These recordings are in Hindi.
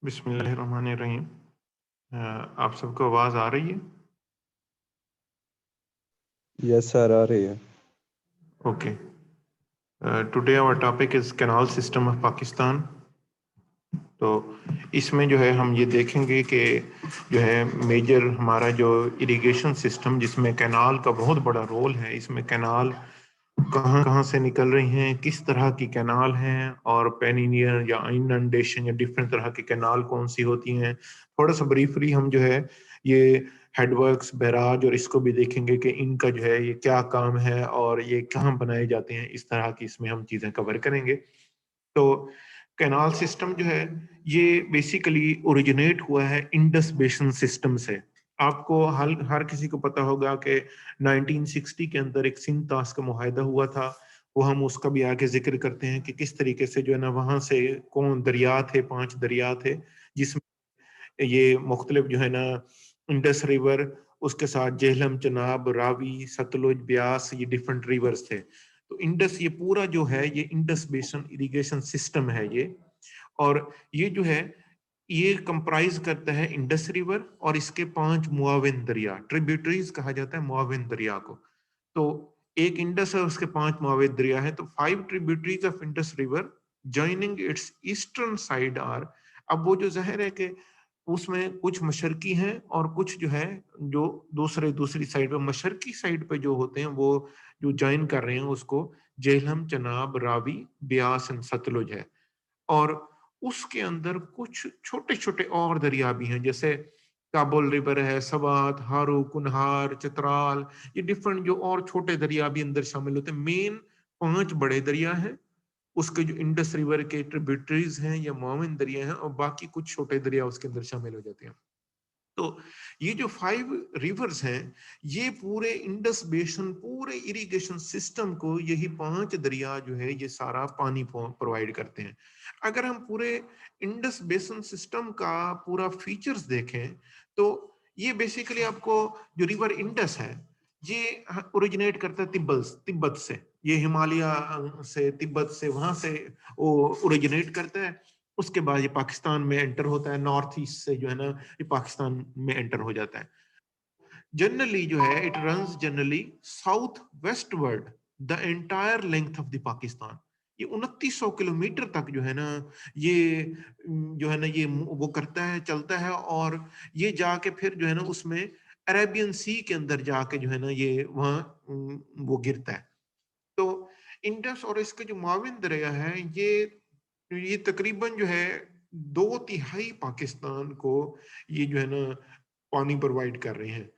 बिस्मिल्लाहिर्रहमानिर्रहीम। आप सबको आवाज़ आ रही है? यस सर, आ रही है। Okay. Today our topic is canal system of Pakistan. तो इसमें जो है हम ये देखेंगे कि जो है मेजर हमारा जो इरिगेशन सिस्टम जिसमें कैनाल का बहुत बड़ा रोल है, इसमें कैनाल कहाँ कहाँ से निकल रही हैं, किस तरह की कैनाल हैं और पेनिनियर या इनंडेशन या डिफरेंट तरह की कैनाल कौन सी होती हैं। थोड़ा सा ब्रीफली हम जो है ये हेडवर्क्स बैराज और इसको भी देखेंगे कि इनका जो है ये क्या काम है और ये कहाँ बनाए जाते हैं, इस तरह की इसमें हम चीज़ें कवर करेंगे। तो कैनाल सिस्टम जो है ये बेसिकली ओरिजिनेट हुआ है इंडस बेसिन सिस्टम से। आपको हर किसी को पता होगा कि 1960 के अंदर एक सिंध तास का मुआहदा हुआ था। वो हम उसका भी आगे जिक्र करते हैं कि किस तरीके से जो है ना वहां से कौन दरिया थे, 5 दरिया थे जिसमें ये मुख्तलिफ जो है ना इंडस रिवर, उसके साथ जेहलम, चनाब, रावी, सतलुज, ब्यास, ये डिफरेंट रिवर्स थे। तो इंडस ये पूरा जो है ये इंडस बेसिन इरिगेशन सिस्टम है ये। और ये जो है ये कंप्राइज करता है इंडस रिवर और इसके 5 मुआविन दरिया, ट्रिब्यूटरीज कहा जाता है मुआविन दरिया को। तो एक इंडस है, उसके 5 मुआविन दरिया है, तो 5 tributaries of Indus river joining its eastern side are. अब वो जो जाहिर है कि उसमें कुछ मशरकी हैं और कुछ जो है जो दूसरी साइड पे, मशरकी साइड पे जो होते हैं वो जो ज्वाइन कर रहे हैं उसको जेहलम, चनाब, रावी, ब्यास एंड सतलुज है। और उसके अंदर कुछ छोटे छोटे और दरिया भी हैं, जैसे काबुल रिवर है, सवात, हारू, कुनहार, चित्राल, ये डिफरेंट जो और छोटे दरिया भी अंदर शामिल होते हैं। मेन 5 बड़े दरिया हैं, उसके जो इंडस रिवर के ट्रिब्यूटरीज हैं या मुआविन दरिया हैं, और बाकी कुछ छोटे दरिया उसके अंदर शामिल हो जाते हैं। तो ये जो 5 रिवर्स हैं ये पूरे इंडस बेसिन, पूरे इरिगेशन सिस्टम को यही 5 दरिया जो है ये सारा पानी प्रोवाइड करते हैं। अगर हम पूरे इंडस बेसिन सिस्टम का पूरा फीचर्स देखें तो ये बेसिकली आपको जो रिवर इंडस है ये ओरिजिनेट करता है तिब्बत से। ये हिमालय से, तिब्बत से, वहां से वो ओरिजिनेट करता है। उसके बाद ये पाकिस्तान में एंटर होता है, नॉर्थ ईस्ट से जो है ना ये पाकिस्तान में एंटर हो जाता है। जनरली जो है it runs generally south westward the entire length of the Pakistan. ये 2900 किलोमीटर तक जो है ना ये जो है ना ये वो करता है, चलता है, और ये जाके फिर जो है ना उसमें अरेबियन सी के अंदर जाके जो है ना ये वहाँ वो गिरता है। तो इंडस और इसके जो माविन दरिया है ये तकरीबन जो है 2/3 पाकिस्तान को ये जो है ना पानी प्रोवाइड कर रहे हैं।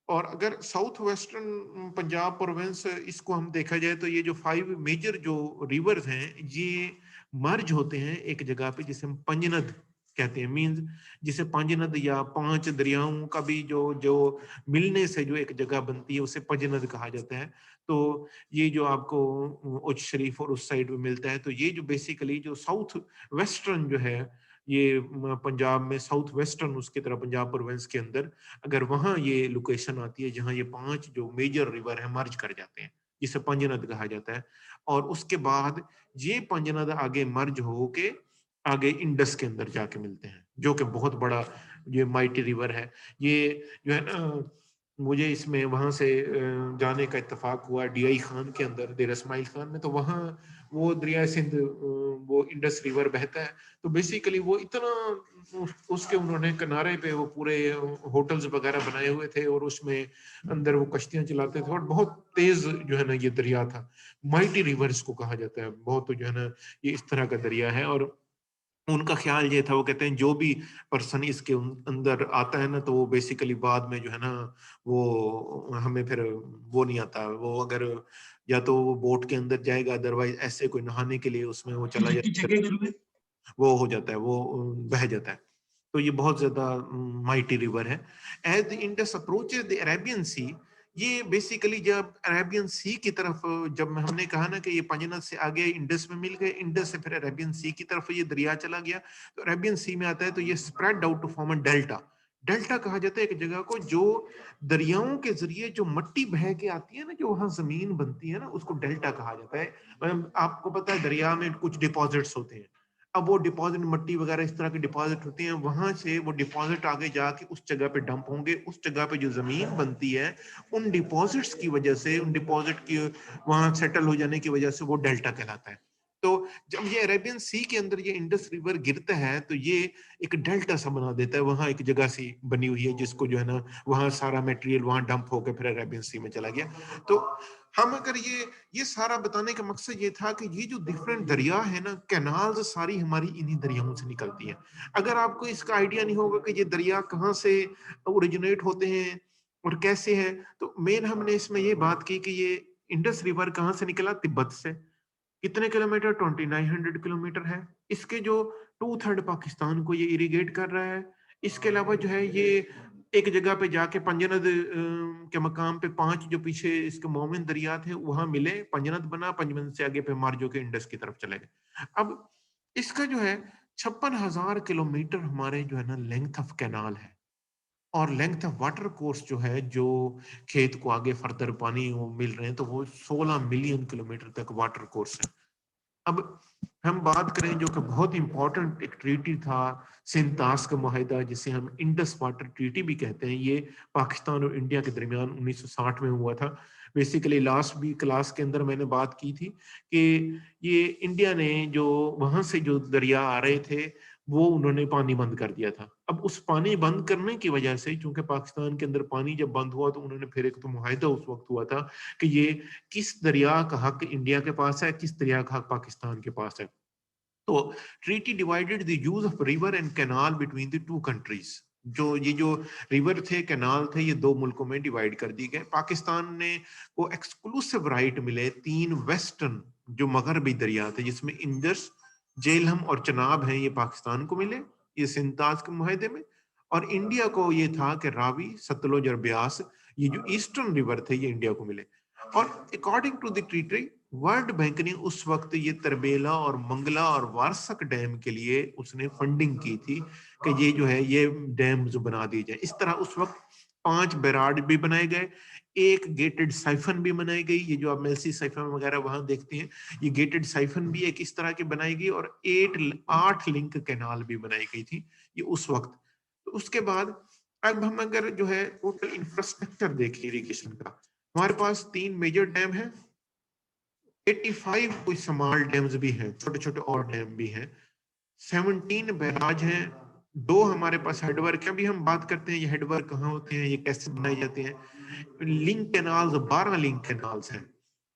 और अगर साउथ वेस्टर्न पंजाब प्रोविंस इसको हम देखा जाए तो ये जो 5 मेजर जो रिवर्स हैं ये मर्ज होते हैं एक जगह पे जिसे हम पंजनद कहते हैं। मींस जिसे पंजनद या 5 दरियाओं का भी जो जो मिलने से जो एक जगह बनती है उसे पंजनद कहा जाता है। तो ये जो आपको उच्च शरीफ और उस साइड में मिलता है, तो ये जो बेसिकली जो साउथ वेस्टर्न जो है ये पंजाब में साउथ वेस्टर्न उसकी तरह पंजाब प्रोविंस के अंदर अगर वहां ये लोकेशन आती है जहां ये 5 जो मेजर रिवर है मर्ज कर जाते हैं, जिसे पंजनद कहा जाता है। और उसके बाद ये पंजनद आगे मर्ज होके आगे इंडस के अंदर जाके मिलते हैं, जो कि बहुत बड़ा ये माइटी रिवर है। ये जो है ना मुझे इसमें वहां से जाने का इत्तेफाक हुआ डीआई खान के अंदर, देर इस्माइल खान में। तो वहाँ वो दरिया सिंध वो इंडस रिवर बहता है। तो बेसिकली वो इतना उसके उन्होंने किनारे पे वो पूरे होटल्स वगैरह बनाए हुए थे और उसमें अंदर वो कश्तियां चलाते थे और बहुत तेज जो है ना ये दरिया था। माइटी रिवर इसको कहा जाता है, बहुत जो है ना ये इस तरह का दरिया है। और उनका ख्याल ये था, वो कहते हैं जो भी पर्सन इसके अंदर आता है ना तो वो बेसिकली बाद में जो है ना वो हमें फिर वो नहीं आता, वो अगर या तो वो बोट के अंदर जाएगा, अदरवाइज ऐसे कोई नहाने के लिए उसमें वो चला जाता है, वो हो जाता है, वो बह जाता है। तो ये बहुत ज्यादा माइटी रिवर है। As the Indus approaches the Arabian sea, ये बेसिकली जब अरेबियन सी की तरफ, जब हमने कहा ना कि ये पंजनद से आगे इंडस में मिल गए, इंडस से फिर अरेबियन सी की तरफ ये दरिया चला गया, तो अरेबियन सी में आता है तो ये spread out to form a delta. Delta कहा जाता है एक जगह को जो दरियाओं के जरिए जो मट्टी बह के आती है ना, जो वहां जमीन बनती है ना, उसको डेल्टा कहा जाता है। आपको पता है दरिया में कुछ डिपॉजिट्स होते हैं, अब वो डिपॉजिट मट्टी वगैरह इस तरह के डिपॉजिट होते हैं, वहां से वो डिपॉजिट आगे जाके उस जगह पे डंप होंगे, उस जगह पे जो जमीन बनती है उन डिपॉजिट्स की वजह से, उन डिपॉजिट की वहां सेटल हो जाने की वजह से वो डेल्टा कहलाता है। तो जब ये अरेबियन सी के अंदर ये इंडस रिवर गिरता है तो ये एक डेल्टा सा बना देता है, वहां एक जगह सी बनी हुई है जिसको जो है ना वहां सारा मटेरियल वहां डंप होकर फिर अरेबियन सी में चला गया। तो हम अगर ये सारा बताने का मकसद ये था कि ये जो डिफरेंट दरिया है ना, कैनाल्स सारी हमारी इन्हीं दरियाओं से निकलती हैं। अगर आपको इसका आइडिया नहीं होगा कि ये दरिया कहाँ से ओरिजिनेट होते हैं और कैसे हैं, तो मेन हमने इसमें ये बात की कि ये इंडस रिवर कहाँ से निकला, तिब्बत से। कितने किलोमीटर, 2900 किलोमीटर है। इसके जो 2/3 पाकिस्तान को ये इरिगेट कर रहा है। इसके अलावा जो है ये एक जगह पे जाके पंजनद के मकाम पे 5 जो पीछे इसके मोमिन दरिया थे वहां मिले, पंजनद बना, पंजनद से आगे पे मार्जो के इंडस की तरफ चले गए। अब इसका जो है 56,000 किलोमीटर हमारे जो है ना लेंथ ऑफ कैनाल है, और लेंथ ऑफ वाटर कोर्स जो है, जो खेत को आगे फर्दर पानी वो मिल रहे हैं, तो वो 16 मिलियन किलोमीटर तक वाटर कोर्स है। अब हम बात करें जो कि बहुत इंपॉर्टेंट एक ट्रीटी था, सिंतास का मुआहिदा, जिसे हम इंडस वाटर ट्रीटी भी कहते हैं, ये पाकिस्तान और इंडिया के दरमियान 1960 में हुआ था। बेसिकली लास्ट भी क्लास के अंदर मैंने बात की थी कि ये इंडिया ने जो वहां से जो दरिया आ रहे थे वो उन्होंने पानी बंद कर दिया था। अब उस पानी बंद करने की वजह से, चूंकि पाकिस्तान के अंदर पानी जब बंद हुआ तो उन्होंने फिर एक तो मुआहिदा उस वक्त हुआ था कि ये किस दरिया का हक इंडिया के पास है, किस दरिया का हक पाकिस्तान के पास है। तो treaty divided the use of river and canal between the two countries. जो रिवर थे, कैनाल थे, ये दो मुल्कों में डिवाइड कर दिए गए। पाकिस्तान ने को एक्सक्लूसिव राइट मिले 3 वेस्टर्न जो मगरबी दरिया थे, जिसमें इंडस, जेलहम और चनाब हैं, ये पाकिस्तान को मिले ये सिंताज के मुआहदे में। और इंडिया को ये था कि रावी, सतलुज और ब्यास, ये जो ईस्टर्न रिवर थे, ये इंडिया को मिले। और according to the treaty, world bank ने उस वक्त ये तरबेला और मंगला और वारसक डैम के लिए उसने फंडिंग की थी कि ये जो है ये डैम जो बना दिए जाए। इस तरह उस वक्त 5 बैराज भी बनाए गए, एक गेटेड साइफन भी बनाई गई, ये जो आप मेल्सी साइफन वगैरह वहां देखते हैं, ये गेटेड साइफन भी एक इस तरह की बनाई गई, और 8 लिंक कैनाल भी बनाई गई थी ये उस वक्त। तो उसके बाद अब हम अगर जो है टोटल इंफ्रास्ट्रक्चर देखें इरिगेशन का, हमारे पास 3 मेजर डैम है, 85 कोई स्मॉल डैम्स भी हैं, छोटे छोटे और डैम भी हैं, 17 बैराज हैं, 2 हमारे पास हेडवर्क है। अभी हम बात करते हैं ये हेडवर्क कहाँ होते हैं, ये कैसे बनाए जाते हैं। लिंक कैनाल्स 12 लिंक कैनाल्स हैं।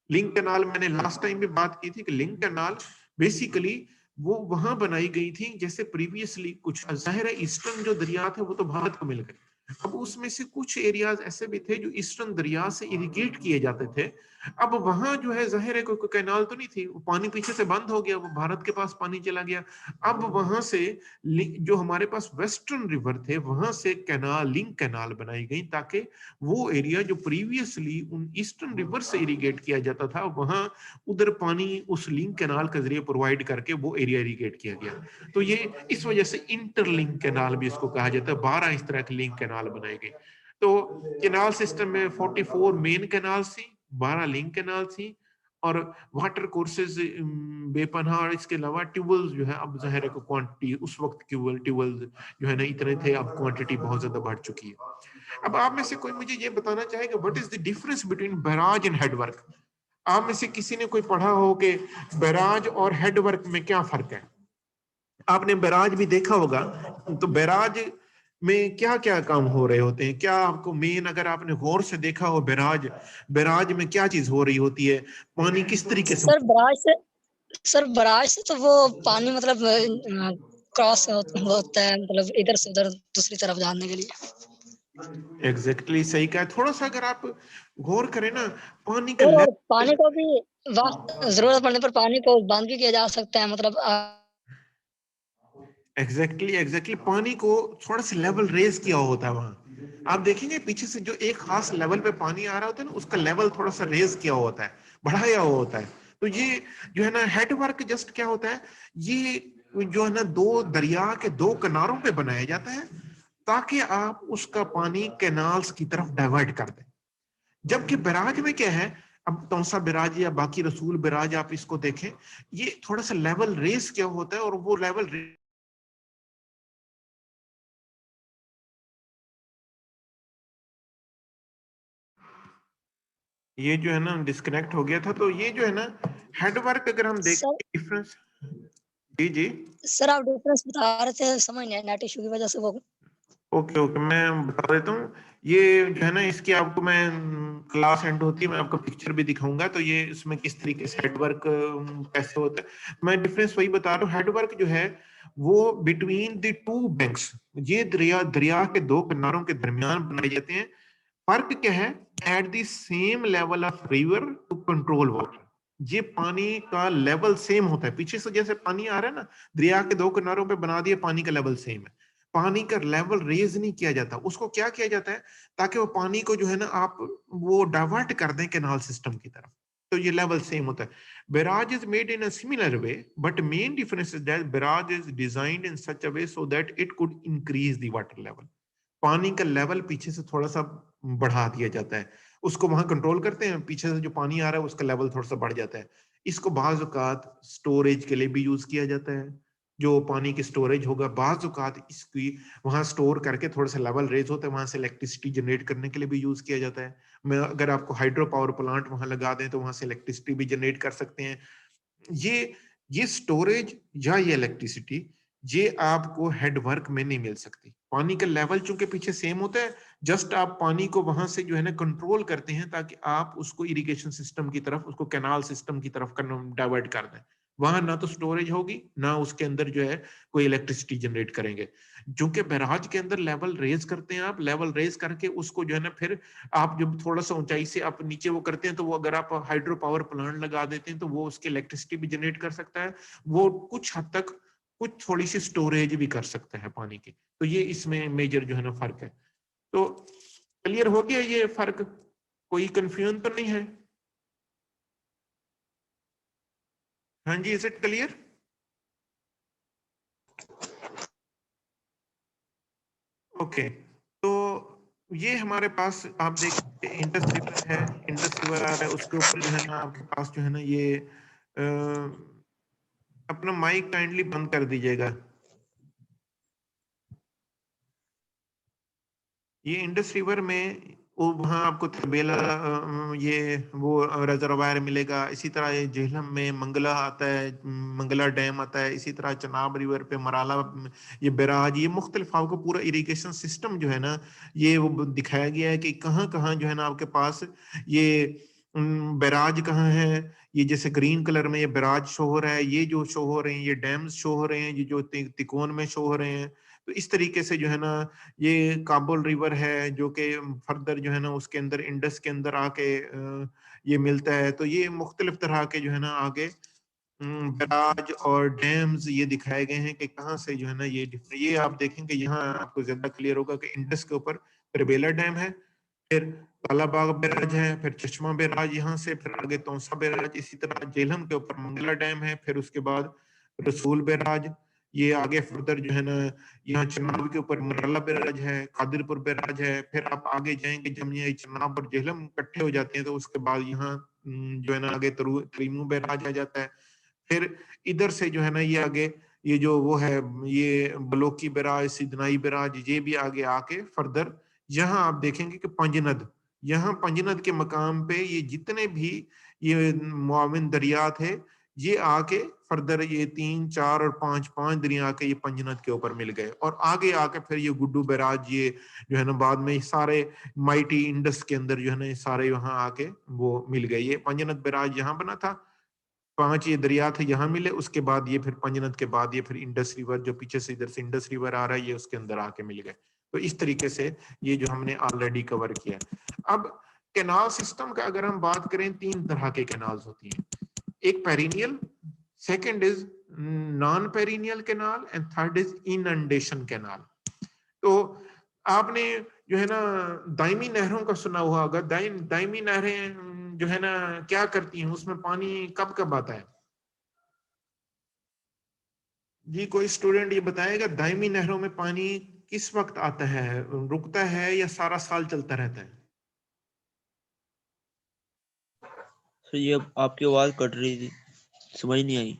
लिंक कैनाल मैंने लास्ट टाइम भी बात की थी कि लिंक कैनाल बेसिकली वो वहां बनाई गई थी जैसे प्रीवियसली कुछ जाहिर है ईस्टर्न जो दरिया थे वो तो भारत को मिल गए, अब उसमें से कुछ एरियाज ऐसे भी थे जो ईस्टर्न दरिया से इरिगेट किए जाते थे। अब वहां जो है जाहिर है कोई कैनाल तो नहीं थी, वो पानी पीछे से बंद हो गया, वो भारत के पास पानी चला गया। अब वहां से जो हमारे पास वेस्टर्न रिवर थे वहां से कैनाल, लिंक कैनाल बनाई गई ताकि वो एरिया जो प्रीवियसली उन ईस्टर्न रिवर से इरिगेट किया जाता था, वहां उधर पानी उस लिंक कैनाल के जरिए प्रोवाइड करके वो एरिया इरिगेट किया गया। तो ये इस वजह से इंटरलिंक कैनाल भी इसको कहा जाता है। 12 इस तरह के लिंक कैनाल बनाए गए। तो कैनाल सिस्टम में 44 मेन कैनाल थी, 12 लिंक कैनाल थी, और वाटर कोर्सेज बेपनाह। और इसके अलावा ट्यूबवेल्स जो है, अब जाहिर है को क्वांटिटी उस वक्त ट्यूबवेल जो है ना इतने थे, अब क्वांटिटी बहुत ज्यादा बढ़ चुकी है। अब आप में से कोई मुझे ये बताना चाहेगा what is the difference between barrage and headwork. आप में से किसी ने कोई पढ़ा हो कि बैराज और हेडवर्क में क्या फर्क है? आपने बैराज भी देखा होगा, तो बैराज में क्या क्या काम हो रहे होते हैं? क्या आपको मेन, अगर आपने गौर से देखा हो बैराज, बैराज में क्या चीज हो रही होती है, पानी किस तरीके से? सर बराज से तो वो पानी मतलब क्रॉस होता है, मतलब इधर से उधर दूसरी तरफ जाने के लिए। एग्जैक्टली सही कहा। थोड़ा सा अगर आप गौर करें ना, पानी का और पानी को भी जरूरत पड़ने पर पानी को बंद भी किया जा सकता है, मतलब एग्जैक्टली पानी को थोड़ा सा लेवल रेज किया होता है वहां। आप देखेंगे पीछे से जो एक खास लेवल पे पानी आ रहा होता है ना, उसका लेवल थोड़ा सा रेज किया होता है, बढ़ाया हुआ होता है। तो ये जो है ना हेडवर्क जस्ट क्या होता है, ये जो है ना 2 दरिया के 2 किनारों पे बनाया जाता है ताकि आप उसका पानी कैनाल्स की तरफ डाइवर्ट कर दें। जबकि बैराज में क्या है, अब तौसा बिराज या बाकी रसूल बिराज आप इसको देखें, ये थोड़ा सा लेवल रेस क्या होता है, और वो लेवल ये जो है ना डिस्कनेक्ट हो गया था। तो ये जो है ना हेडवर्क अगर हम देखें सर डिफरेंस, जी जी सर आप डिफरेंस बता रहे थे, समझ नहीं आया नेट इशू की वजह से वो। ओके ओके, मैं बता देता हूँ। ये जो है ना इसकी आपको मैं क्लास एंड होती है, मैं आपको पिक्चर भी दिखाऊंगा, तो ये इसमें किस तरीके से हेडवर्क कैसे होता है। मैं डिफरेंस वही बता रहा हूँ। हेडवर्क जो है वो बिटवीन द टू बैंक्स, ये दरिया दरिया के दो किनारों के दरमियान बनाए जाते हैं। फर्क क्या है, at the same level of river to control water, ये पानी का लेवल सेम होता है। पीछे से जैसे पानी आ रहा है ना, दरिया के दो किनारों पे बना दिया, पानी का लेवल सेम है, पानी का लेवल रेज नहीं किया जाता। उसको क्या किया जाता है, ताकि वो पानी को जो है ना आप वो डाइवर्ट कर दें कैनाल सिस्टम की तरफ, तो ये लेवल सेम होता है। Barrage is made in a similar way, but main difference is that barrage is designed in such a way so that it could increase the water level, पानी का लेवल पीछे से थोड़ा सा बढ़ा दिया जाता है, उसको वहां कंट्रोल करते हैं, पीछे से जो पानी आ रहा है उसका लेवल थोड़ा सा बढ़ जाता है। इसको बाज औकात स्टोरेज के लिए भी यूज किया जाता है, जो पानी की स्टोरेज होगा बाज औकात इसकी वहां स्टोर करके थोड़ा सा लेवल रेज होता है, वहां से इलेक्ट्रिसिटी जनरेट करने के लिए भी यूज किया जाता है। मैं अगर आपको हाइड्रो पावर प्लांट वहां लगा दें तो वहां से इलेक्ट्रिसिटी भी जनरेट कर सकते हैं। ये स्टोरेज या ये इलेक्ट्रिसिटी ये आपको हेडवर्क में नहीं मिल सकती। पानी का लेवल चूंकि पीछे सेम होता है, जस्ट आप पानी को वहां से जो है ना कंट्रोल करते हैं ताकि आप उसको इरिगेशन सिस्टम की तरफ, उसको कैनाल सिस्टम की तरफ डाइवर्ट कर दें। वहां ना तो स्टोरेज होगी, ना उसके अंदर जो है कोई इलेक्ट्रिसिटी जनरेट करेंगे। चूंकि बैराज के अंदर लेवल रेज करते हैं, आप लेवल रेज करके उसको जो है ना फिर आप जब थोड़ा सा ऊंचाई से आप नीचे वो करते हैं, तो वो अगर आप हाइड्रो पावर प्लांट लगा देते हैं तो वो उसकी इलेक्ट्रिसिटी भी जनरेट कर सकता है, वो कुछ हद तक कुछ थोड़ी सी स्टोरेज भी कर सकता है पानी की। तो ये इसमें मेजर जो है ना फर्क है। तो क्लियर हो गया ये फर्क, कोई कंफ्यूजन तो नहीं है? हाँ जी, इज इट क्लियर? ओके, तो ये हमारे पास आप देखिए इंडस रिवर है, इंडस रिवर आ रहा है, उसके ऊपर जो है ना आपके पास जो है ना ये अपना माइक काइंडली बंद कर दीजिएगा। ये इंडस रिवर में वहाँ आपको तबेला ये वो रिजर्वायर मिलेगा। इसी तरह ये झेलम में मंगला आता है, मंगला डैम आता है। इसी तरह चनाब रिवर पे मराला, ये बैराज, ये मुख्तलिफ आपको पूरा इरिगेशन सिस्टम जो है ना ये वो दिखाया गया है कि कहाँ कहाँ जो है ना आपके पास ये बैराज कहाँ है। ये जैसे ग्रीन कलर में ये बैराज शो हो रहा है, ये जो शो हो रहे हैं ये डैम्स शो हो रहे हैं, ये जो तिकोन में शो हो रहे हैं। तो इस तरीके से जो है ना ये काबुल रिवर है जो कि फर्दर जो है ना उसके अंदर इंडस के अंदर आके ये मिलता है। तो ये मुख्तलिफ तरह के जो है ना आगे बैराज और डैम्स ये दिखाए गए हैं कि कहाँ से जो है ना ये आप देखेंगे यहाँ आपको ज्यादा क्लियर होगा कि इंडस के ऊपर त्रिबेला डैम है, फिर कालाबाग बैराज है, फिर चश्मा बैराज, यहाँ से फिर आगे तौसा बैराज, इसी तरह झेलम के ऊपर मंगला डैम है, फिर उसके बाद रसूल बैराज। ये आगे फर्दर जो है ना यहाँ चनाब के ऊपर मरला बैराज है, कादिरपुर बैराज है। फिर आप आगे जाएंगे जब ये चनाब और झेलम इकट्ठे हो जाते हैं तो उसके बाद यहाँ जो है ना आगे तरीमू बैराज आ जाता है। फिर इधर से जो है ना ये आगे ये जो वो है ये बलोकी बैराज, सिदनाई बैराज, ये भी आगे आके फर्दर यहाँ आप देखेंगे कि पंजनद, यहाँ पंजनद के मकाम पे ये जितने भी ये मुआविन दरिया थे ये आके फर्दर ये 3 4 और 5 5 दरिया आके ये पंजनद के ऊपर मिल गए। और आगे आके फिर ये गुड्डू बैराज ये जो है ना बाद में सारे माइटी इंडस के अंदर जो है ना ये सारे वहां आके वो मिल गए। ये पंजनद बैराज यहाँ बना था, 5 ये दरिया थे यहाँ मिले, उसके बाद ये फिर पंजनद के बाद ये फिर इंडस रिवर जो पीछे से इधर से इंडस रिवर आ रहा है ये उसके अंदर आके मिल गए। तो इस तरीके से ये जो हमने ऑलरेडी कवर किया। अब कैनाल सिस्टम का अगर हम बात करें, 3 तरह के कैनाल्स होती हैं, एक perennial, second is non perennial canal and third is inundation canal. तो आपने जो है ना दायमी नहरों का सुना हुआ होगा। दायमी नहरें जो है ना क्या करती हैं, उसमें पानी कब कब आता है? जी कोई स्टूडेंट ये बताएगा दायमी नहरों में पानी किस वक्त आता है, रुकता है या सारा साल चलता रहता है? सर ये आपकी आवाज कट रही थी, समझ नहीं आई।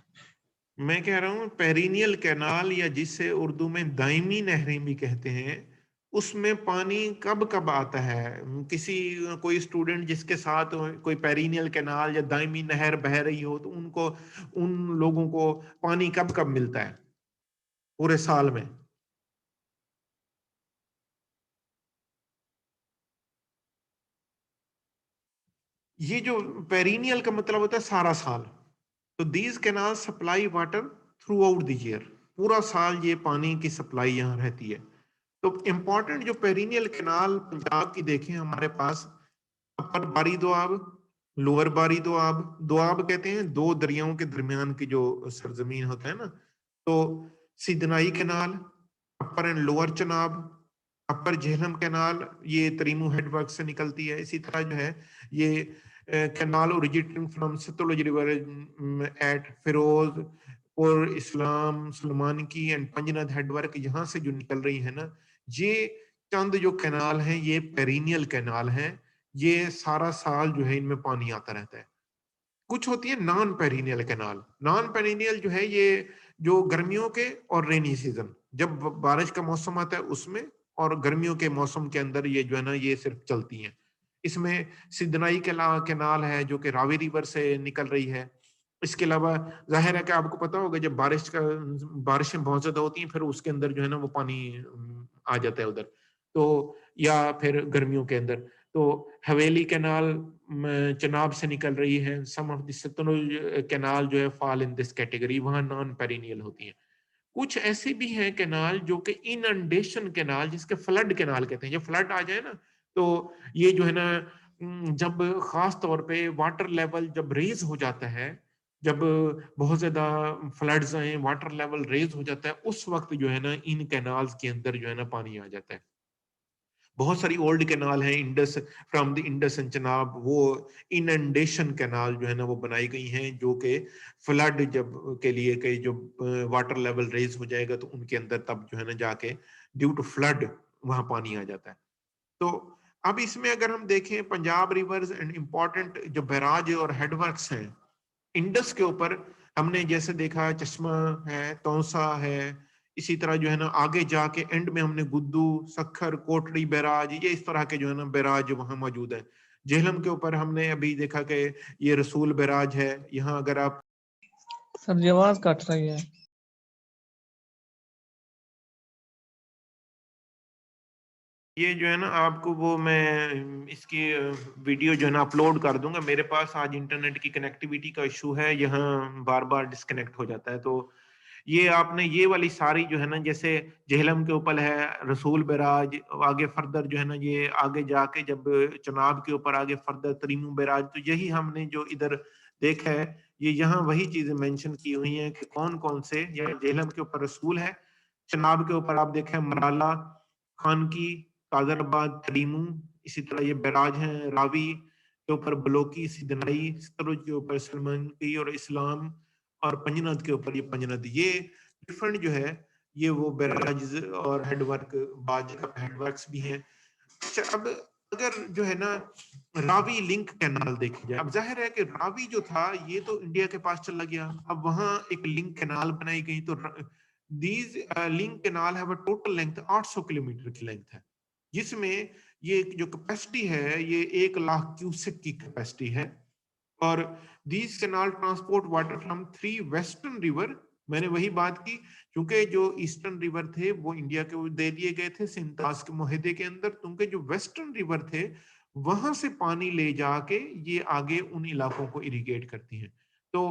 मैं कह रहा हूँ पेरिनियल कैनाल या जिसे उर्दू में दायमी नहरें भी कहते हैं, उसमें पानी कब कब आता है? किसी कोई स्टूडेंट जिसके साथ कोई पेरिनियल कैनाल या दायमी नहर बह रही हो तो उनको, उन लोगों को पानी कब कब मिलता है पूरे साल में? ये जो पेरिनियल का मतलब होता है सारा साल। तो these canal supply water through out the year, पूरा साल ये पानी की सप्लाई यहाँ रहती है। तो इंपॉर्टेंट जो पेरिनियल कैनाल पंजाब की देखें हमारे पास, अपर बारी दोआब, लोअर बारी दोआब। दोआब कहते हैं दो दरियाओं के दरमियान की जो सरजमीन होता है ना। तो Sidhnai canal, upper and lower Chenab, upper Jhelum canal ये तरीमू हेडवर्क से निकलती है। इसी तरह जो है ये canal originating from Sutlej river at Firoz और इस्लाम सलमान की एंड पंजनद हेडवर्क, यहाँ से जो निकल रही है ना, ये चंद जो कैनाल हैं ये पेरिनियल कैनाल हैं। ये सारा साल जो है इनमें पानी आता रहता है। कुछ होती है non perennial canal. Non perennial जो है ये जो गर्मियों के और रेनी सीजन, जब बारिश का मौसम आता है उसमें, और गर्मियों के मौसम के अंदर ये जो है ना ये सिर्फ चलती हैं। इसमें सिदनाई कैनाल है जो कि रावी रिवर से निकल रही है। इसके अलावा जाहिर है कि आपको पता होगा जब बारिशें बहुत ज्यादा होती हैं फिर उसके अंदर जो है ना वो पानी आ जाता है उधर। तो या फिर गर्मियों के अंदर तो हवेली कैनाल चनाब से निकल रही है। सम ऑफ द सतलुज कैनाल जो है फॉल इन दिस कैटेगरी, वहां नॉन पेरिनियल होती है। कुछ ऐसे भी हैं कैनाल जो कि इनंडेशन कैनाल, जिसके फ्लड कैनाल कहते हैं। जब फ्लड आ जाए ना तो ये जो है ना जब खास तौर पे वाटर लेवल जब रेज हो जाता है, जब बहुत ज्यादा फ्लड्स आए, वाटर लेवल रेज हो जाता है, उस वक्त जो है ना इन कैनाल्स के अंदर जो है ना पानी आ जाता है। बहुत सारी ओल्ड कैनाल हैं, Indus, from the Indus and Chenab, वो इनंडेशन कैनाल जो है ना वो बनाई गई हैं जो कि फ्लड जब के लिए कई जो वाटर लेवल रेज हो जाएगा तो उनके अंदर तब जो है ना जाके ड्यू टू फ्लड वहां पानी आ जाता है। तो अब इसमें अगर हम देखें पंजाब रिवर्स एंड इंपॉर्टेंट जो बैराज और हेडवर्क्स हैं इंडस के ऊपर, हमने जैसे देखा चश्मा है, तौसा है, इसी तरह जो है ना आगे जाके एंड में हमने गुद्दू, सखर, कोटड़ी बैराज, ये इस तरह के जो है ना बैराज वहां मौजूद है। झेलम के ऊपर हमने अभी देखा कि ये रसूल बैराज है। यहाँ अगर आप सर जी आवाज कट रही है। ये जो है ना आपको वो मैं इसकी वीडियो जो है ना अपलोड कर दूंगा। मेरे पास आज इंटरनेट की कनेक्टिविटी का इशू है, यहाँ बार बार डिस्कनेक्ट हो जाता है। तो ये आपने ये वाली सारी जो है ना, जैसे जेहलम के ऊपर है रसूल बैराज, आगे फर्दर जो है ना ये आगे जाके जब चनाब के ऊपर आगे फर्दर तरीमू बैराज, तो यही हमने जो इधर देखा है ये यहाँ वही चीजें मेंशन की हुई हैं कि कौन कौन से। या जेहलम के ऊपर रसूल है, चनाब के ऊपर आप देखें मराला, खानकी, कादराबाद, तरीमू, इसी तरह ये बैराज हैं। रावी के ऊपर बलोकी, सिदनाई, सतलुज के ऊपर सलमान की और इस्लाम, और पंजनद के ऊपर ये पंजनद। ये डिफरेंट जो है ये वो बैराज और हेडवर्क, बाज का हेडवर्क्स भी हैं। अच्छा, अब अगर जो है ना रावी लिंक कैनाल देखी जाए, अब जाहिर है कि रावी जो था ये तो इंडिया के पास चला गया, अब वहां एक लिंक कैनाल बनाई गई। तो these link canal have a total length 800 kilometre की लेंथ है, जिसमें ये जो कैपेसिटी है ये 1 लाख क्यूसेक की कैपेसिटी है। और these canal transport water from 3 western river. मैंने वही बात की, क्योंकि जो ईस्टर्न रिवर थे वो इंडिया के दे दिए गए थे सिंतास के मुहिदे के अंदर, क्योंकि जो वेस्टर्न रिवर थे वहां से पानी ले जाके ये आगे उन इलाकों को इरिगेट करती हैं। तो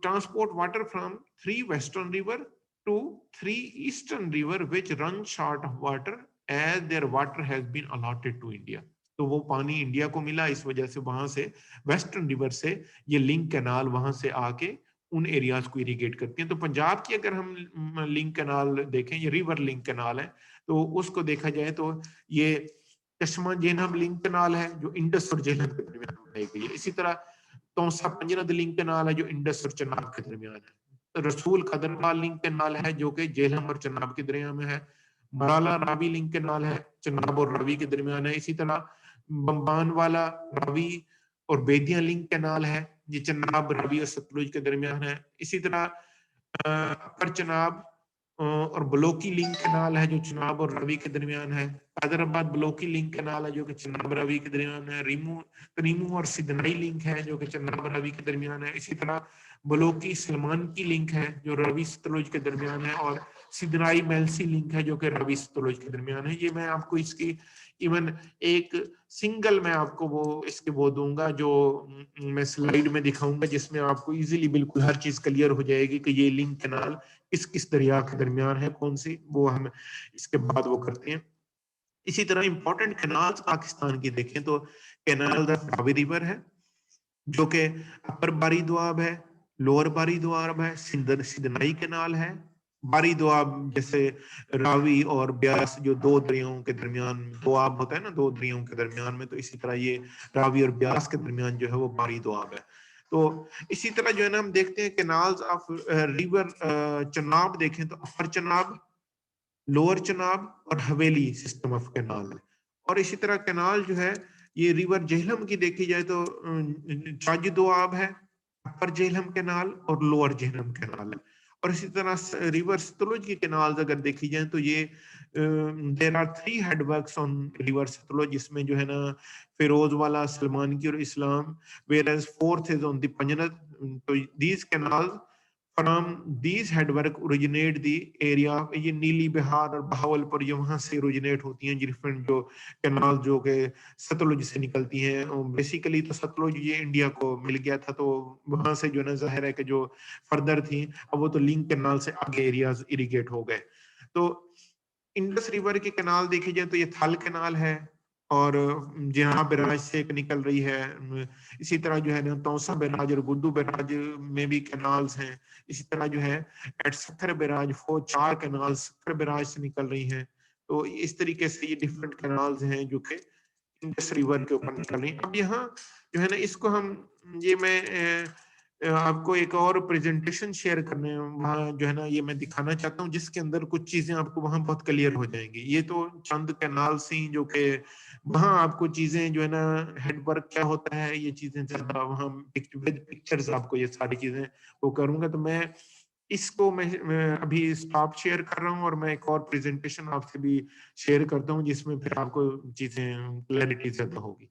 transport water from 3 western river to 3 eastern river which run short of water as their water has been allotted to India. तो वो पानी इंडिया को मिला, इस वजह से वहां से वेस्टर्न रिवर से ये लिंक कैनाल वहां से आके उन एरियाज को इरिगेट करती हैं। तो पंजाब की अगर हम लिंक कैनाल देखें, ये रिवर लिंक कैनाल है, तो उसको देखा जाए तो ये चश्मा जेहलम लिंक कैनाल है जो इंडस और जेहलम के दरमियान बनाई गई है। इसी तरह तौसा पंजनद लिंक कैनाल है जो इंडस और चनाब के दरमियान है। रसूल खदरपाल लिंक कैनाल है जो कि जेहलम और चनाब के दरमियान में है। मराला रावी लिंक कैनाल है, चनाब और रावी के दरमियान है। इसी तरह बम्बान वाला रावी और बेदिया लिंक कैनाल है, ये चनाब रावी और सतलुज के दरमियान है। इसी तरह अपर चनाब और बलोकी लिंक कैनाल है जो चनाब और रावी के दरमियान है। हैदराबाद बलोकी लिंक कैनाल है जो कि चनाब रावी के दरमियान है। तनीमू और सिदनाई लिंक है जो कि चनाब रावी के दरमियान है। इसी तरह बलोकी सलमान की लिंक है जो रावी सतलुज के दरमियान है, और सिदनाई मेलसी लिंक है जो कि रावी सतलुज के दरमियान है। ये मैं आपको इसकी इवन एक सिंगल मैं आपको वो इसके वो दूंगा जो मैं स्लाइड में दिखाऊंगा, जिसमें आपको इजीली बिल्कुल हर चीज क्लियर हो जाएगी कि ये लिंक कैनाल किस किस दरिया के दरमियान है, कौन सी, वो हम इसके बाद वो करते हैं। इसी तरह इंपॉर्टेंट कैनाल्स पाकिस्तान की देखें तो कैनाल द रावी रिवर है जो कि अपर बारी दोआब है, लोअर बारी दोआब है। सिदनाई कैनाल है, बारी दोआब जैसे रावी और ब्यास जो दो दरियाओं के दरमियान दोआब होता है ना, दो दरियाओं के दरमियान में, तो इसी तरह ये रावी और ब्यास के दरमियान जो है वो बारी दोआब है। तो इसी तरह जो है ना हम देखते हैं कैनाल्स ऑफ रिवर चनाब देखें तो अपर चनाब, लोअर चनाब और हवेली सिस्टम ऑफ कैनाल है। और इसी तरह कैनाल जो है ये रिवर जेहलम की देखी जाए तो चाज दोआब है, अपर जेहलम कैनाल और लोअर जेहलम कैनाल है। और इसी तरह रिवर सतलुज की कैनाल अगर देखी जाए तो ये there are 3 headworks on river Sutlej, जिसमें जो है ना फिरोजवाला, सलमान की और Islam, where as fourth is on the Panjnad. तो these canal from these headwork originate the area, ये नीली बिहार और बहावलपुर ये वहां से ओरिजिनेट होती हैं डिफरेंट जो कैनाल जो के सतलुज से निकलती हैं। बेसिकली तो सतलुज ये इंडिया को मिल गया था, तो वहां से जो ना जाहिर है कि जो फर्दर थी अब वो तो लिंक कैनाल से आगे एरियाज इरिगेट हो गए। तो इंडस रिवर की कैनाल देखी जाए तो ये थल कैनाल है, और जहाँ बैराज से एक निकल रही है। इसी तरह जो है ना तौसा बैराज और गुद्दू बैराज में भी कैनाल्स हैं। इसी तरह जो है एट सत्तर बैराज 4 कैनाल सत्तर बैराज से निकल रही हैं। तो इस तरीके से ये डिफरेंट कैनाल्स हैं जो कि इंडस रिवर के ऊपर निकल रही हैं। अब यहाँ जो है ना इसको हम ये मैं आपको एक और प्रेजेंटेशन शेयर करने वहाँ जो है ना ये मैं दिखाना चाहता हूँ, जिसके अंदर कुछ चीजें आपको वहाँ बहुत क्लियर हो जाएंगी। ये तो चंद कैनाल सी जो कि वहाँ आपको चीजें जो है ना हेडवर्क क्या होता है ये चीजें ज्यादा वहाँ विद पिक्चर्स आपको ये सारी चीजें वो करूंगा। तो मैं इसको मैं अभी स्टॉप शेयर कर रहा हूँ और मैं एक और प्रेजेंटेशन आपसे भी शेयर करता हूँ जिसमें फिर आपको चीजें क्लैरिटी ज्यादा होगी।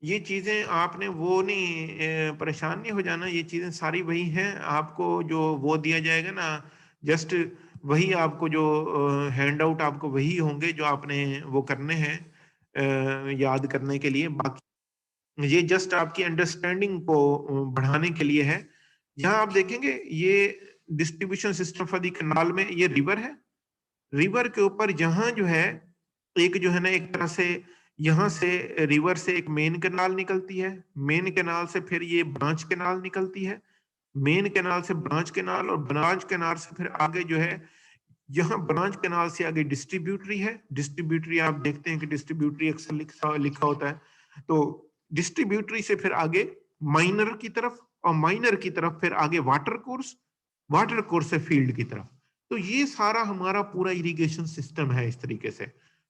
ये चीजें आपने वो नहीं परेशान नहीं हो जाना, ये चीजें सारी वही हैं। आपको जो वो दिया जाएगा ना जस्ट वही आपको जो हैंड आउट आपको वही होंगे जो आपने वो करने हैं याद करने के लिए। बाकी ये जस्ट आपकी अंडरस्टैंडिंग को बढ़ाने के लिए है। यहाँ आप देखेंगे ये distribution system for the canal में ये रिवर है। रिवर के ऊपर जहां जो है एक जो है ना एक तरह से यहाँ से रिवर से एक मेन कैनाल निकलती है, मेन कैनाल से फिर ये ब्रांच कैनाल निकलती है, मेन कैनाल से ब्रांच कैनाल, और ब्रांच कैनाल से फिर आगे जो है यहाँ ब्रांच कैनाल से आगे डिस्ट्रीब्यूटरी है। डिस्ट्रीब्यूटरी आप देखते हैं कि डिस्ट्रीब्यूटरी अक्सर लिखा होता है। तो डिस्ट्रीब्यूटरी से फिर आगे माइनर की तरफ, और माइनर की तरफ फिर आगे वाटर कोर्स, वाटर कोर्स से फील्ड की तरफ। तो ये सारा हमारा पूरा इरिगेशन सिस्टम है इस तरीके से।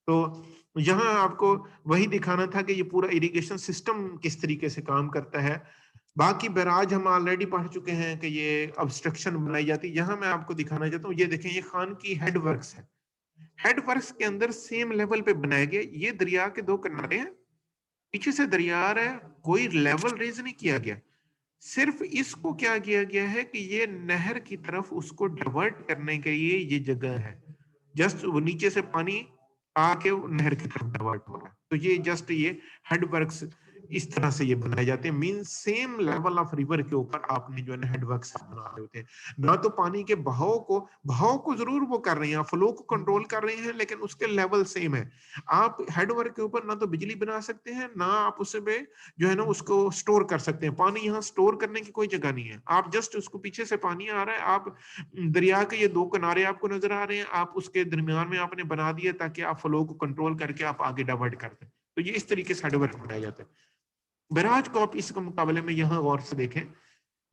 तो यहाँ आपको वही दिखाना था कि ये पूरा इरिगेशन सिस्टम किस तरीके से काम करता है। बाकी बैराज हम ऑलरेडी पढ़ चुके हैं कि ये ऑब्स्ट्रक्शन बनाई जाती है। यहाँ मैं आपको दिखाना चाहता हूँ, ये देखें ये खान की हेडवर्क्स है। हेडवर्क्स के अंदर सेम लेवल पे बनाए गए, ये दरिया के दो किनारे हैं, पीछे से दरिया आ रहा है, कोई लेवल रेज नहीं किया गया। सिर्फ इसको क्या किया गया है कि ये नहर की तरफ उसको डाइवर्ट करने के लिए ये जगह है। जस्ट वो नीचे से पानी आके वो नहर की तरफ डाइवर्ट हो रहा है। तो ये जस्ट ये हेडवर्क्स इस तरह से ये बनाए जाते हैं। Mean same level of river के ऊपर आपने जो है ना हेडवर्क्स बना रहे होते हैं। ना तो पानी के बहाव को जरूर वो कर रहे हैं, फ्लो को कंट्रोल कर रहे हैं, लेकिन उसके लेवल सेम है। आप हेडवर्क के ऊपर ना तो बिजली बना सकते हैं, ना आप उसमें जो है ना उसको स्टोर कर सकते हैं। पानी यहाँ स्टोर करने की कोई जगह नहीं है। आप जस्ट उसको पीछे से पानी आ रहा है, आप दरिया के ये दो किनारे आपको नजर आ रहे हैं, आप उसके दरमियान में आपने बना दिया ताकि आप फ्लो को कंट्रोल करके आप आगे डाइवर्ट कर दें। तो ये इस तरीके से हेडवर्क बनाया जाता है। बैराज को आप इसके मुकाबले में यहाँ गौर से देखें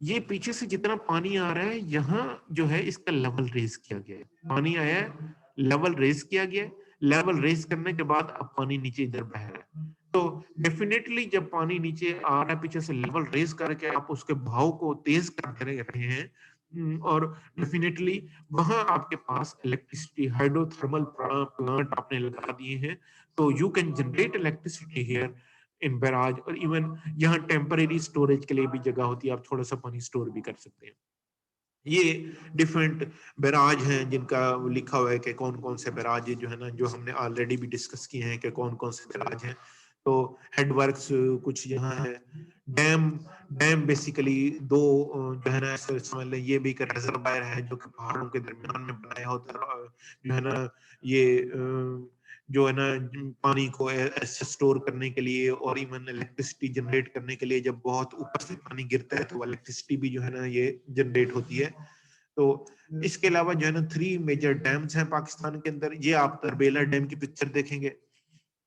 ये पीछे से जितना पानी आ रहा है यहाँ जो है इसका लेवल रेज किया गया है, पानी आया है, लेवल रेज किया गया है, लेवल रेज करने के बाद अब पानी नीचे इधर बह रहा है। तो डेफिनेटली जब पानी नीचे आ रहा है पीछे से लेवल रेज करके आप उसके बहाव को तेज कर रहे हैं, और डेफिनेटली वहां आपके पास इलेक्ट्रिसिटी हाइड्रोथर्मल प्लांट आपने लगा दिए हैं, तो you can generate electricity here in barrage. और इवन यहाँ टेम्परेरी स्टोरेज के लिए भी जगह होती है, आप थोड़ा सा पानी स्टोर भी कर सकते हैं। ये डिफरेंट बैराज हैं जिनका लिखा हुआ है कि कौन कौन से बैराज जो है ना, जो हमने ऑलरेडी भी डिस्कस किए हैं कि कौन कौन से बैराज हैं। तो हेडवर्क्स कुछ यहाँ है, डैम, डैम बेसिकली दो जो है ना ऐसे समझ लें, ये भी एक रिजर्वायर है जो कि पहाड़ों के दरमियान में बनाया होता है, जो है ना ये जो है ना पानी को ऐसे स्टोर करने के लिए, और इवन इलेक्ट्रिसिटी जनरेट करने के लिए जब बहुत ऊपर से पानी गिरता है तो इलेक्ट्रिसिटी भी जो है ना ये जनरेट होती है। तो इसके अलावा जो है ना 3 मेजर डैम्स हैं पाकिस्तान के अंदर। ये आप तरबेला डैम की पिक्चर देखेंगे,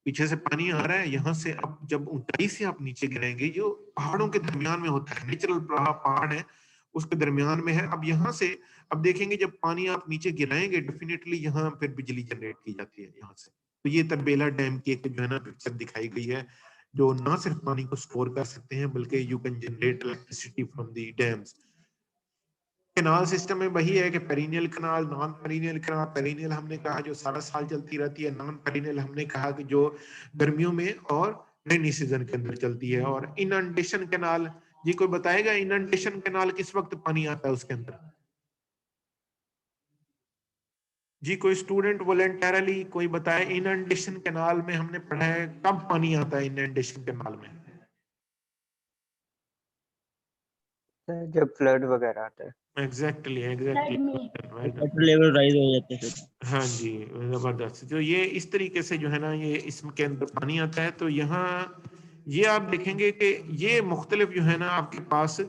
पीछे से पानी आ रहा है, यहाँ से अब जब ऊंचाई से आप नीचे गिरेंगे, जो पहाड़ों के दरमियान में होता है, नेचुरल पहाड़ है उसके दरमियान में है। अब यहाँ से अब देखेंगे जब पानी आप नीचे गिराएंगे डेफिनेटली यहाँ फिर बिजली जनरेट की जाती है यहाँ से। तो ये तरबेला डैम की एक जो है ना पिक्चर दिखाई गई है, जो ना सिर्फ पानी को स्टोर कर सकते हैं बल्कि you can generate electricity from the dams. Canal system में वही है कि perennial canal, non perennial canal. Perennial हमने कहा जो सारा साल चलती रहती है, नॉन पेरिनियल हमने कहा कि जो गर्मियों में और रेनी सीजन के अंदर चलती है। और इनंडेशन कैनाल, जी कोई बताएगा इनंडेशन कैनाल किस वक्त पानी आता है उसके अंदर? जी कोई स्टूडेंट वॉलेंटरली कोई बताए, इनंडेशन कैनाल में हमने पढ़ा है कब पानी आता है इनंडेशन कैनाल में? जब फ्लड वगैरह आता है। एग्जैक्टली वाटर लेवल राइज हो जाते हैं फिर। हाँ जी, जबरदस्त। तो ये इस तरीके से जो है ना ये इसके अंदर पानी आता है। तो यहाँ ये आप देखेंगे कि ये मुख्तलिफ जो है ना आपके पास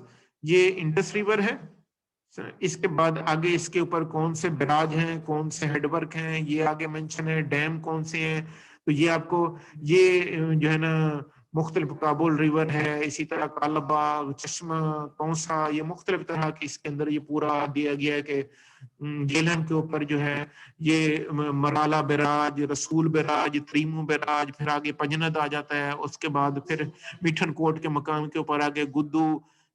ये इंडस रिवर है, इसके बाद आगे इसके ऊपर कौन से बैराज हैं, कौन से हेडवर्क हैं, ये आगे मेंशन है, डैम कौन से हैं। तो ये आपको ये जो है ना मुख्तलिफ, काबुल रिवर है, इसी तरह कालाबाग, चश्मा, कौसा, ये मुख्तलिफ तरह के इसके अंदर ये पूरा दिया गया है कि जेहलम के ऊपर जो है ये मराला बैराज, रसूल बैराज, त्रीमू बैराज, फिर आगे पंजनद आ जाता है, उसके बाद फिर मिठन कोट के मकाम के ऊपर आगे गुद्दू,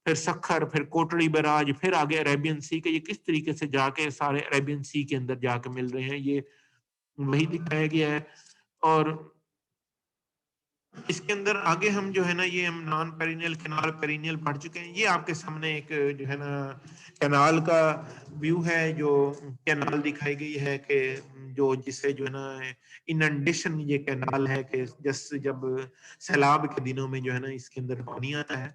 फिर सखर, फिर कोटड़ी बैराज, फिर आगे अरेबियन सी के, ये किस तरीके से जाके सारे अरेबियन सी के अंदर जाके मिल रहे हैं, ये वही दिखाया गया है। और इसके अंदर आगे हम जो है ना ये हम नॉन पेरिनियल कैनाल, पेरिनियल पढ़ चुके हैं। ये आपके सामने एक जो है ना कैनाल का व्यू है, जो कैनाल दिखाई गई है कि जो जिसे जो है ना इनंडेशन, ये कैनाल है कि जैसे जब सैलाब के दिनों में जो है ना इसके अंदर पानी आता है,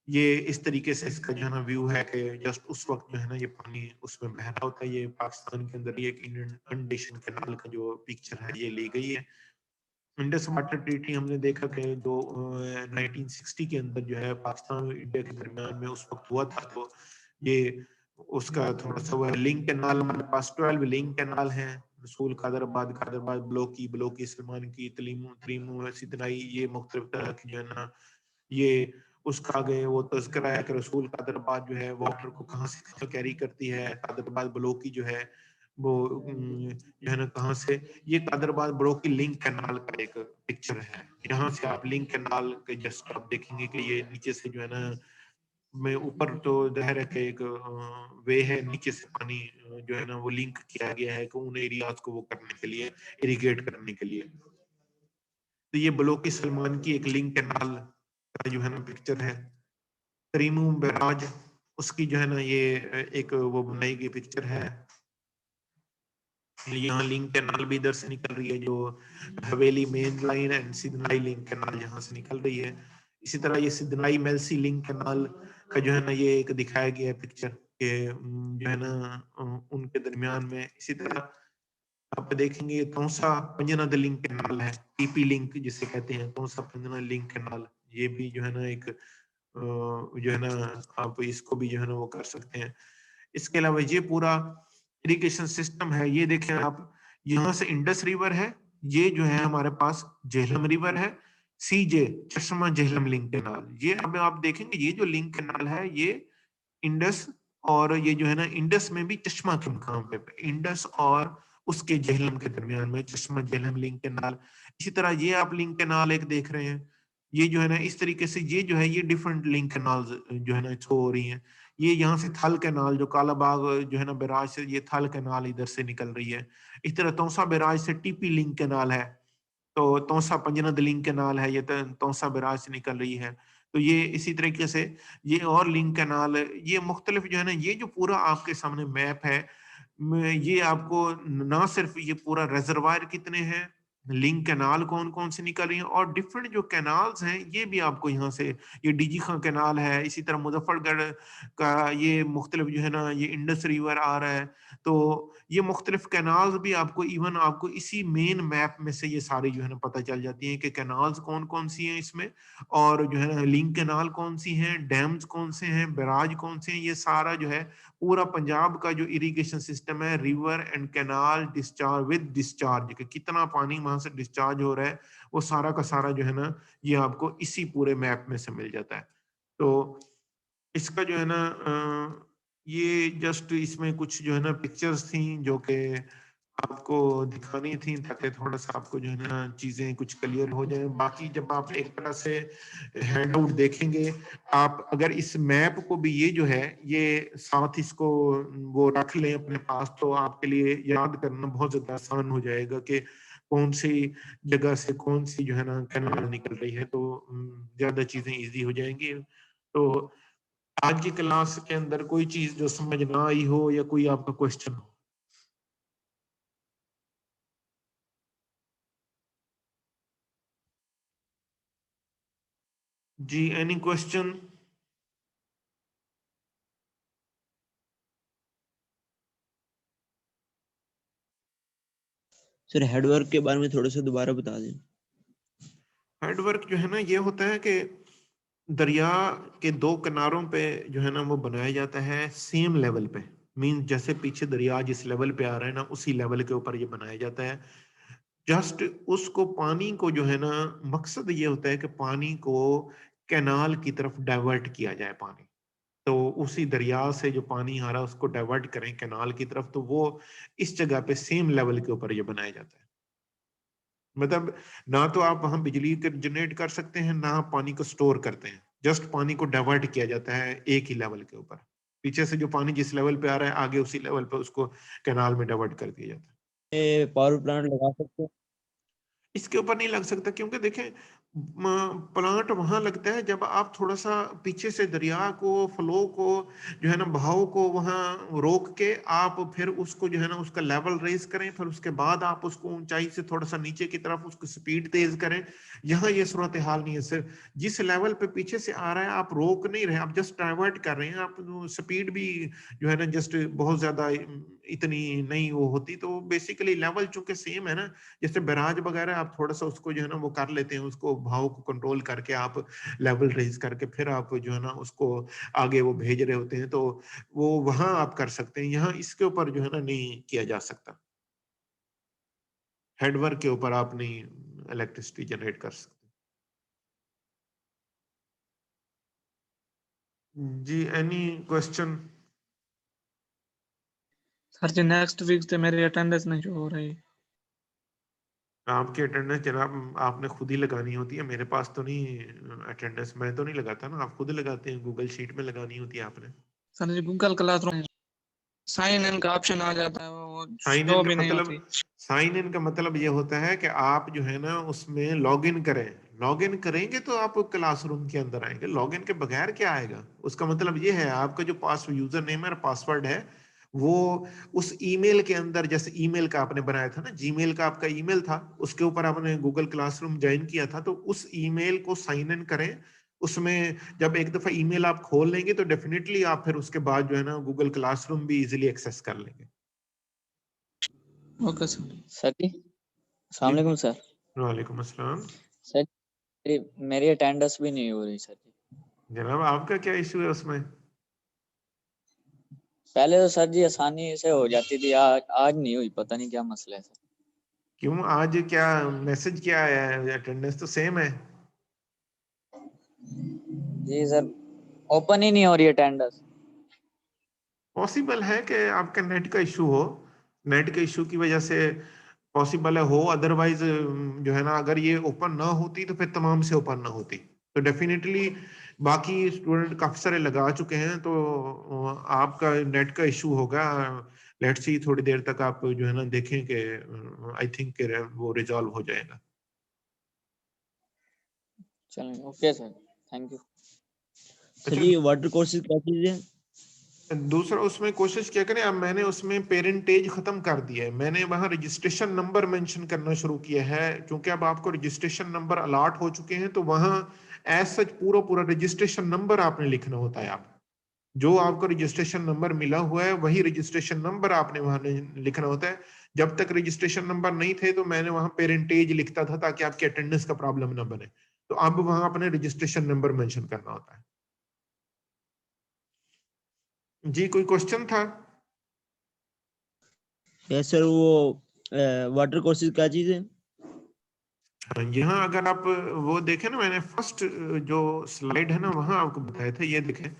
ये इस तरीके से इसका जो है ना व्यू है कि जस्ट उस वक्त जो है ना ये पानी उसमें बह रहा होता है। ये पाकिस्तान के अंदर ये इनंडेशन कैनाल का जो पिक्चर है ये ली गई है। इंडस वाटर ट्रीटी हमने देखा कि जो 1960 के अंदर जो है पाकिस्तान और इंडिया के दरमियान में उस वक्त हुआ था, तो ये उसका थोड़ा सा वो लिंक कैनाल, हमारे पास 12 लिंक कैनाल हैं, रसूल, कादराबाद, कादराबाद, ब्लोकी, सलमान की, त्रीमू, सिदनाई, ये मुख्तलिफ तरह की जो है ना ये उसका आगे वो तज़किरा है कि रसूल कादराबाद जो है वाटर को कहाँ से कैरी करती है, कादराबाद ब्लोकी जो है वो जो है ना कहाँ से, ये कादराबाद ब्लोकी लिंक कैनाल का एक पिक्चर है। यहाँ से आप लिंक कैनाल के जस्ट आप देखेंगे कि ये नीचे से जो है ना में ऊपर तो दहर है कि एक वे है, नीचे से पानी जो है ना वो लिंक किया गया है कि उन एरियाज को वो करने के लिए, इरिगेट करने के लिए। तो ये ब्लोकी सलमान की एक लिंक कैनाल का जो है ना पिक्चर है। त्रीमू बैराज, उसकी जो है ना ये एक वो बनाई गई पिक्चर है। यहाँ लिंक कैनाल भी इधर से निकल रही है, जो Haveli main line and Sidhnai link canal यहाँ से निकल रही है। इसी तरह ये सिदनाई मेलसी लिंक कैनाल का जो है ना ये एक दिखाया गया है पिक्चर के जो है ना उनके दरमियान में। इसी तरह आप देखेंगे तौसा पंजनद लिंक कैनाल है, टीपी लिंक जिसे कहते हैं, तौसा पंजनद लिंक कैनाल, ये भी जो है ना एक जो है ना आप इसको भी जो है ना वो कर सकते हैं। इसके अलावा ये पूरा इरिगेशन सिस्टम है, ये देखें आप, यहाँ से इंडस रिवर है, ये जो है हमारे पास झेलम रिवर है, सीजे चश्मा झेलम लिंक कैनाल। ये अब आप देखेंगे ये जो लिंक कैनाल है ये इंडस और ये जो है ना, इंडस में भी चश्मा के मुकाम पे, इंडस और उसके जेहलम के दरमियान में चश्मा जेहलम लिंक कैनाल। इसी तरह ये आप लिंक कैनाल एक देख रहे हैं, ये जो है ना इस तरीके से ये जो है ये डिफरेंट लिंक कैनाल्स जो है ना शो हो रही हैं। ये यहाँ से थल कैनाल जो कालाबाग जो है ना बैराज से, ये थल कैनाल इधर से निकल रही है। इस तरह तौसा बैराज से टीपी लिंक कैनाल है, तो तौसा पंजनद लिंक कैनाल है, ये तौसा बैराज से निकल रही है। तो ये इसी तरीके से ये और लिंक कैनाल, ये मुख्तलिफ जो है ना, ये जो पूरा आपके सामने मैप है, ये आपको ना सिर्फ ये पूरा रिजर्वायर कितने हैं, लिंक कैनाल कौन कौन से निकल रही हैं, और डिफरेंट जो कैनाल्स हैं ये भी आपको यहाँ से, ये डीजी खां कैनाल है, इसी तरह मुजफ्फरगढ़ का ये मुख्तलिफ जो है ना, ये इंडस रिवर आ रहा है। तो ये मुख्तलिफ कैनाल्स भी आपको, इवन आपको इसी मेन मैप में से ये सारी जो है ना पता चल जाती हैं कि कैनाल्स कौन कौन सी हैं इसमें, और जो है ना लिंक कैनाल कौन सी हैं, डैम्स कौन से हैं, बैराज कौन से हैं। ये सारा जो है पूरा पंजाब का जो इरिगेशन सिस्टम है, river and canal discharge with discharge, कि कितना पानी वहां से डिस्चार्ज हो रहा है, वो सारा का सारा जो है ना ये आपको इसी पूरे मैप में से मिल जाता है। तो इसका जो है ना ये जस्ट इसमें कुछ जो है ना पिक्चर्स थी जो कि आपको दिखानी थी, ताकि थोड़ा सा आपको जो है ना चीजें कुछ क्लियर हो जाए। बाकी जब आप एक तरह से हैंड आउट देखेंगे, आप अगर इस मैप को भी ये जो है ये साथ इसको वो रख लें अपने पास, तो आपके लिए याद करना बहुत ज्यादा आसान हो जाएगा कि कौन सी जगह से कौन सी जो है ना कैनाल निकल रही है, तो ज्यादा चीजें इजी हो जाएंगी। तो आज की क्लास के अंदर कोई चीज जो समझ ना आई हो या कोई आपका क्वेश्चन हो? जी, एनी क्वेश्चन? सर हेडवर्क के बारे में थोड़ा सा दोबारा बता दें। हेडवर्क जो है ना ये होता है कि दरिया के दो किनारों पे जो है ना वो बनाया जाता है सेम लेवल पे, मीन जैसे पीछे दरिया जिस लेवल पे आ रहा है ना उसी लेवल के ऊपर ये बनाया जाता है। जस्ट उसको पानी को जो है ना, मकसद ये होता है कि पानी को कैनाल की तरफ डाइवर्ट किया जाए पानी, तो उसी दरिया से जो पानी आ रहा है उसको डाइवर्ट करें कैनाल की तरफ, तो वो इस जगह पे सेम लेवल के ऊपर ये बनाया जाता है। मतलब ना तो आप वहां बिजली जनरेट कर सकते हैं, ना आप पानी को स्टोर करते हैं, जस्ट पानी को डाइवर्ट किया जाता है एक ही लेवल के ऊपर। पीछे से जो पानी जिस लेवल पे आ रहा है आगे उसी लेवल पे उसको कैनाल में डाइवर्ट कर दिया जाता है। ये पावर प्लांट लगा सकते हैं? इसके ऊपर नहीं लग सकता, क्योंकि देखें प्लांट वहां लगता है जब आप थोड़ा सा पीछे से दरिया को, फ्लो को जो है ना, बहाव को वहां रोक के आप फिर उसको जो है ना उसका लेवल रेज करें, फिर उसके बाद आप उसको ऊंचाई से थोड़ा सा नीचे की तरफ उसकी स्पीड तेज करें। यहाँ ये सूरत हाल नहीं है। सिर्फ जिस लेवल पे पीछे से आ रहा है आप रोक नहीं रहे, आप जस्ट डाइवर्ट कर रहे हैं। आप स्पीड भी जो है ना जस्ट बहुत ज्यादा इतनी नहीं वो होती, तो बेसिकली लेवल चूंकि सेम है ना, जैसे बैराज वगैरह आप थोड़ा सा उसको जो है ना वो कर लेते हैं, उसको भाव को कंट्रोल करके आप लेवल रेज करके फिर आप जो है ना उसको आगे वो भेज रहे होते हैं, तो वो वहां आप कर सकते हैं। यहाँ इसके ऊपर जो है ना नहीं किया जा सकता, हेडवर्क के ऊपर आप नहीं इलेक्ट्रिसिटी जनरेट कर सकते। जी, एनी क्वेश्चन? सर जी नेक्स्ट वीक से मेरी अटेंडेंस नहीं हो रही। आपकी अटेंडेंस जनाब आपने खुद ही लगानी होती है, मेरे पास तो नहीं अटेंडेंस, मैं तो नहीं लगाता ना, आप खुद लगाते हैं, गूगल शीट में लगानी होती है आपने। Sir ji Google classroom sign in का ऑप्शन आ जाता है, वो साइन शो इन का भी नहीं मतलब, होती। साइन इन का मतलब ये होता है कि आप जो है ना उसमें लॉग इन करें, लॉग इन करेंगे तो आप क्लासरूम के अंदर आएंगे, लॉग इन के बगैर क्या आएगा। उसका मतलब ये है आपका जो पास यूजर नेम और पासवर्ड है वो उस ईमेल के अंदर, जैसे ईमेल का आपने बनाया था ना, जीमेल का आपका ईमेल था, उसके ऊपर आपने गूगल क्लासरूम ज्वाइन किया था, तो उस ईमेल को साइन इन करें। उसमें जब एक दफा ईमेल आप खोल लेंगे तो डेफिनेटली आप फिर उसके बाद जो है ना गूगल क्लासरूम भी इजीली एक्सेस कर लेंगे। Okay sir. सर जी जी, अस्सलाम वालेकुम सर। वालेकुम अस्सलाम। सर मेरी अटेंडेंस भी नहीं हो रही सर जी। जनाब आपका क्या इशू है उसमें? पहले तो सर जी आसानी से हो जाती थी, आज नहीं हुई, पता नहीं क्या मसला है सर। क्यों आज क्या मैसेज क्या आया है? अटेंडेंस तो सेम है। जी सर ओपन ही नहीं हो रही अटेंडेंस। पॉसिबल है कि आपका नेट का इशू हो, नेट के इशू की वजह से पॉसिबल है हो, अदरवाइज जो है ना अगर ये ओपन ना होती तो फिर तमाम से ओपन ना होती। तो डेफिनेटली बाकी स्टूडेंट काफी सारे लगा चुके हैं, तो आपका नेट का इशू होगा। लेट्स सी थोड़ी देर तक आप जो है ना देखें कि आई थिंक वो रिजॉल्व हो जाएगा। चलें, okay sir, thank you. Sir ये वाटर कोर्सेज क्या चीज है? दूसरा उसमें कोशिश क्या करें, अब मैंने उसमें पेरेंटेज खत्म कर दिया है, मैंने वहां रजिस्ट्रेशन नंबर मेंशन करना शुरू किया है, क्योंकि अब आपको रजिस्ट्रेशन नंबर अलॉट हो चुके हैं, तो वहां एज सच पूरा पूरा रजिस्ट्रेशन नंबर आपने लिखना होता है। आप जो आपको रजिस्ट्रेशन नंबर मिला हुआ है वही रजिस्ट्रेशन नंबर आपने वहां लिखना होता है। जब तक रजिस्ट्रेशन नंबर नहीं थे तो मैंने वहां पेरेंटेज लिखता था ताकि आपकी अटेंडेंस का प्रॉब्लम ना बने। तो अब वहां अपने रजिस्ट्रेशन नंबर मेंशन करना होता है। जी कोई क्वेश्चन था? यस सर, वो वाटर कोर्सेज क्या चीज है? यहाँ अगर आप वो देखें ना, मैंने फर्स्ट जो स्लाइड है ना वहां आपको बताया था, ये देखें,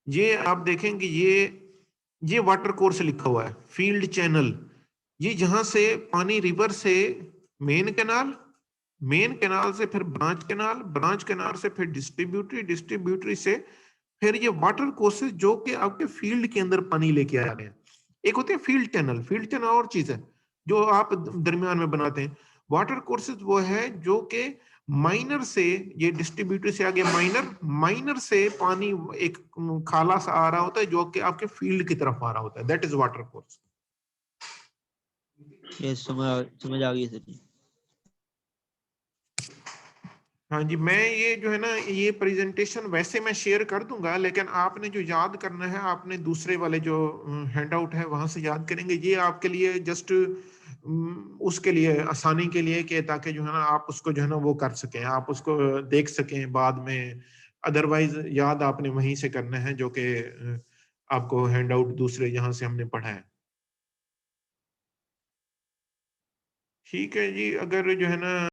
ये आप देखेंगे ये वाटर कोर्स लिखा हुआ है, फील्ड चैनल। ये जहां से पानी रिवर से मेन कैनाल, मेन कैनाल से फिर ब्रांच कैनाल, ब्रांच कैनाल से फिर डिस्ट्रीब्यूटरी, डिस्ट्रीब्यूटरी से फिर ये वाटर कोर्सेज जो कि आपके फील्ड के अंदर पानी लेके आ रहे हैं। एक होते हैं फील्ड चैनल, फील्ड चैनल और चीज है जो आप दरमियान में बनाते हैं। वाटर कोर्सेज वो है जो कि माइनर से, ये डिस्ट्रीब्यूटर से आगे माइनर, माइनर से पानी एक खाला सा आ रहा होता है जो कि आपके फील्ड की तरफ आ रहा होता है, that is water course. Yes, समझ आ गई सर जी। हाँ जी, मैं ये जो है ना ये प्रेजेंटेशन वैसे मैं शेयर कर दूंगा, लेकिन आपने जो याद करना है आपने दूसरे वाले जो हैंडआउट है वहां से याद करेंगे। ये आपके लिए जस्ट उसके लिए आसानी के लिए कि ताकि जो है ना आप उसको जो है ना वो कर सकें, आप उसको देख सकें बाद में। अदरवाइज याद आपने वहीं से करना है जो कि आपको हैंडआउट दूसरे जहां से हमने पढ़ा है। ठीक है जी, अगर जो है ना